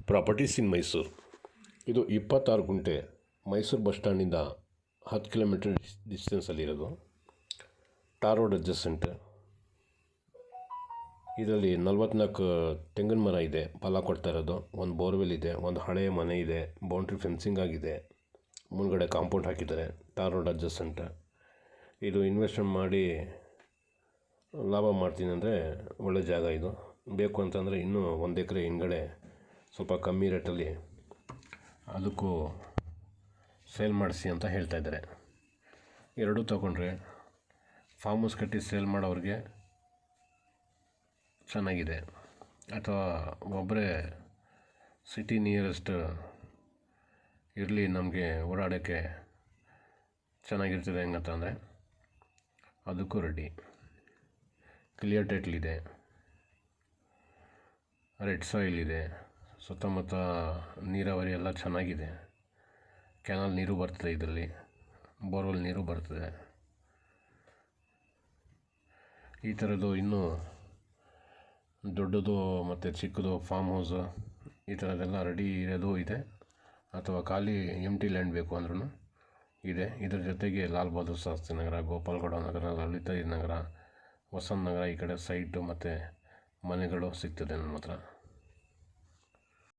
Properties ಇನ್ ಮೈಸೂರು. ಇದು 26 ಗುಂಟೆ Mysuru bus ಸ್ಟ್ಯಾಂಡಿಂದ 10 ಕಿಲೋಮೀಟರ್ ಡಿಸ್ಟೆನ್ಸಲ್ಲಿರೋದು. Tar road adjacent. ಇದರಲ್ಲಿ 44 ತೆಂಗಿನ ಮರ ಇದೆ, ಫಲ ಕೊಡ್ತಾ ಇರೋದು. ಒಂದು ಬೋರ್ವೆಲ್ ಇದೆ, ಒಂದು ಹಳೆಯ ಮನೆ ಇದೆ, ಬೌಂಡ್ರಿ ಫೆನ್ಸಿಂಗ್ ಆಗಿದೆ, ಮುಂದ್ಗಡೆ ಕಾಂಪೌಂಡ್ ಹಾಕಿದ್ದಾರೆ. Tar road adjacent. ಇದು ಇನ್ವೆಸ್ಟ್ಮೆಂಟ್ ಮಾಡಿ ಲಾಭ ಮಾಡ್ತೀನಿ ಅಂದರೆ ಒಳ್ಳೆ ಜಾಗ ಇದು. ಬೇಕು ಅಂತಂದರೆ ಇನ್ನೂ 1 ಎಕರೆ ಹಿಂದ್ಗಡೆ ಸ್ವಲ್ಪ ಕಮ್ಮಿ ರೇಟಲ್ಲಿ ಅದಕ್ಕೂ ಸೇಲ್ ಮಾಡಿಸಿ ಅಂತ ಹೇಳ್ತಾ ಇದ್ದಾರೆ. ಎರಡೂ ತಗೊಂಡ್ರೆ ಫಾರ್ಮ್ ಹೌಸ್ ಕಟ್ಟಿ ಸೇಲ್ ಮಾಡೋರಿಗೆ ಚೆನ್ನಾಗಿದೆ, ಅಥವಾ ಒಬ್ಬರೇ ಸಿಟಿ ನಿಯರೆಸ್ಟ್ ಇರಲಿ, ನಮಗೆ ಓಡಾಡೋಕ್ಕೆ ಚೆನ್ನಾಗಿರ್ತದೆ ಹೆಂಗಂತಂದರೆ ಅದಕ್ಕೂ ರೆಡಿ. ಕ್ಲಿಯರ್ ಟೈಟ್ಲ್ ಇದೆ, ರೆಡ್ ಸಾಯಿಲ್ ಇದೆ, ಸುತ್ತಮುತ್ತ ನೀರಾವರಿ ಎಲ್ಲ ಚೆನ್ನಾಗಿದೆ. ಕೆನಾಲ್ ನೀರು ಬರ್ತದೆ, ಇದರಲ್ಲಿ ಬೋರ್ವೆಲ್ ನೀರು ಬರ್ತದೆ. ಈ ಥರದ್ದು ಇನ್ನೂ ದೊಡ್ಡದು ಮತ್ತು ಚಿಕ್ಕದು ಫಾರ್ಮ್ ಹೌಸು ಈ ಥರದ್ದೆಲ್ಲ ರೆಡಿ ಇರೋದು ಇದೆ, ಅಥವಾ ಖಾಲಿ ಎಂಟಿ ಲ್ಯಾಂಡ್ ಬೇಕು ಅಂದ್ರೂ ಇದೆ. ಇದರ ಜೊತೆಗೆ ಲಾಲ್ ಬಹದ್ದೂರ್ ಶಾಸ್ತ್ರಿ ನಗರ, ಗೋಪಾಲಗೌಡ ನಗರ, ಲಲಿತಾಯಿ ನಗರ, ವಸಂತ ನಗರ ಈ ಕಡೆ ಸೈಟು ಮತ್ತು ಮನೆಗಳು ಸಿಗ್ತದೆ ನಮ್ಮ ಹತ್ರ.